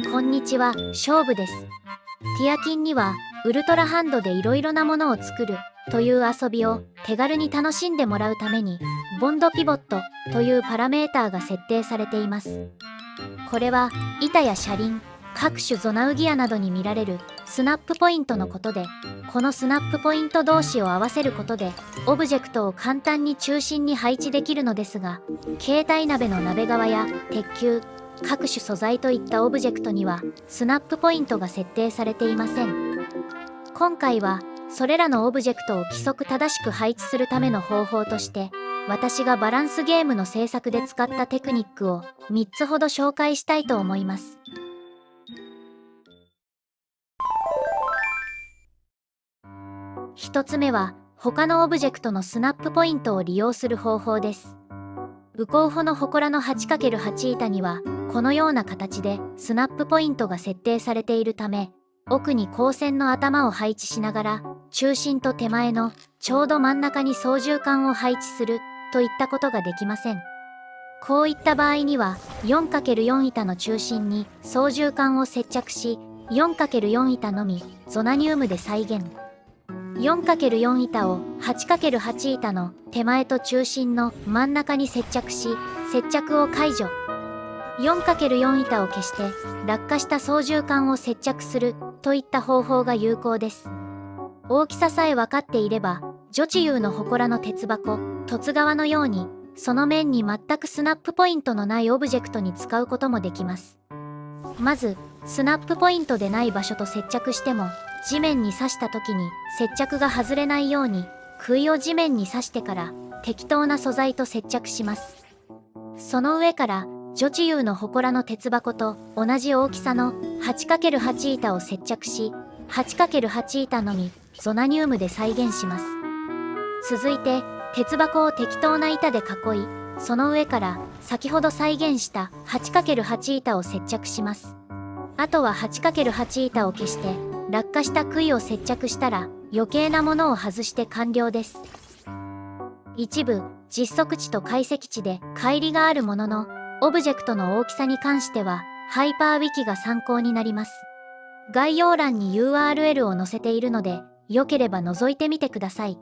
こんにちは、勝負です。ティアキンにはウルトラハンドでいろいろなものを作るという遊びを手軽に楽しんでもらうためにボンドピボットというパラメーターが設定されています。これは板や車輪、各種ゾナウギアなどに見られるスナップポイントのことで、このスナップポイント同士を合わせることでオブジェクトを簡単に中心に配置できるのですが、携帯鍋の鍋側や鉄球、各種素材といったオブジェクトにはスナップポイントが設定されていません。今回はそれらのオブジェクトを規則正しく配置するための方法として、私がバランスゲームの制作で使ったテクニックを3つほど紹介したいと思います。1つ目は他のオブジェクトのスナップポイントを利用する方法です。ウコウホの祠の 8×8 板にはこのような形でスナップポイントが設定されているため、奥に光線の頭を配置しながら中心と手前のちょうど真ん中に操縦桿を配置するといったことができません。こういった場合には 4×4 板の中心に操縦桿を接着し、 4×4 板のみゾナニウムで再現。 4×4 板を 8×8 板の手前と中心の真ん中に接着し、接着を解除。 4×4 板を消して落下した操縦桿を接着するといった方法が有効です。大きささえ分かっていれば、女智優の祠の鉄箱、凸側のようにその面に全くスナップポイントのないオブジェクトに使うこともできます。まずスナップポイントでない場所と接着しても、地面に刺した時に接着が外れないように杭を地面に刺してから適当な素材と接着します。その上から女智優の祠の鉄箱と同じ大きさの 8×8 板を接着し、 8×8 板のみゾナニウムで再現します。続いて鉄箱を適当な板で囲い、その上から先ほど再現した 8×8 板を接着します。あとは 8×8 板を消して落下した杭を接着したら余計なものを外して完了です。一部実測値と解析値で乖離があるものの、オブジェクトの大きさに関してはハイパーウィキが参考になります。概要欄に URL を載せているので、よければ覗いてみてください。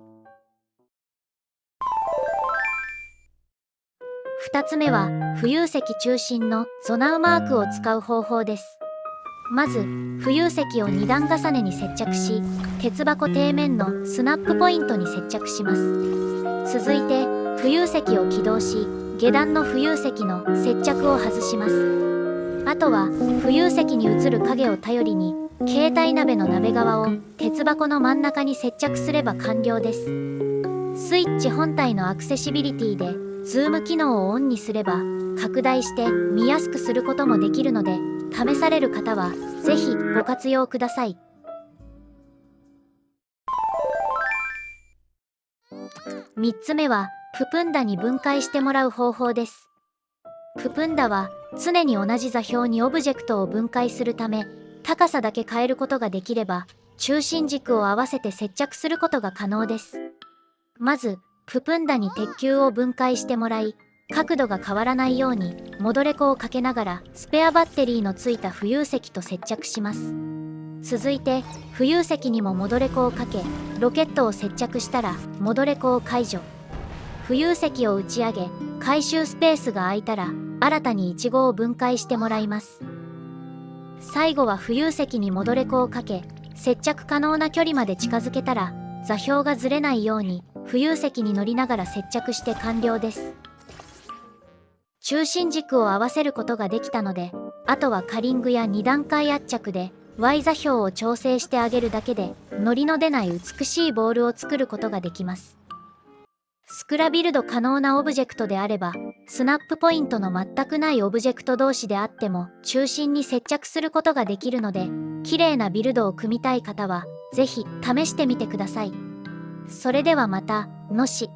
2つ目は浮遊石中心のゾナウマークを使う方法です。まず浮遊石を2段重ねに接着し、鉄箱底面のスナップポイントに接着します。続いて浮遊石を起動し、下段の浮遊石の接着を外します。あとは浮遊石に映る影を頼りに携帯鍋の鍋側を鉄箱の真ん中に接着すれば完了です。スイッチ本体のアクセシビリティでズーム機能をオンにすれば拡大して見やすくすることもできるので、試される方はぜひご活用ください。3つ目はププンダに分解してもらう方法です。ププンダは常に同じ座標にオブジェクトを分解するため、高さだけ変えることができれば中心軸を合わせて接着することが可能です。まずププンダに鉄球を分解してもらい、角度が変わらないようにモドレコをかけながらスペアバッテリーのついた浮遊石と接着します。続いて浮遊石にもモドレコをかけ、ロケットを接着したらモドレコを解除。浮遊石を打ち上げ、回収スペースが空いたら新たにイチゴを分解してもらいます。最後は浮遊石にモドレコをかけ、接着可能な距離まで近づけたら座標がずれないように浮遊石に乗りながら接着して完了です。中心軸を合わせることができたので、あとはカリングや2段階圧着で Y 座標を調整してあげるだけでノリの出ない美しいボールを作ることができます。スクラビルド可能なオブジェクトであれば、スナップポイントの全くないオブジェクト同士であっても中心に接着することができるので、綺麗なビルドを組みたい方はぜひ試してみてください。それではまた、のし。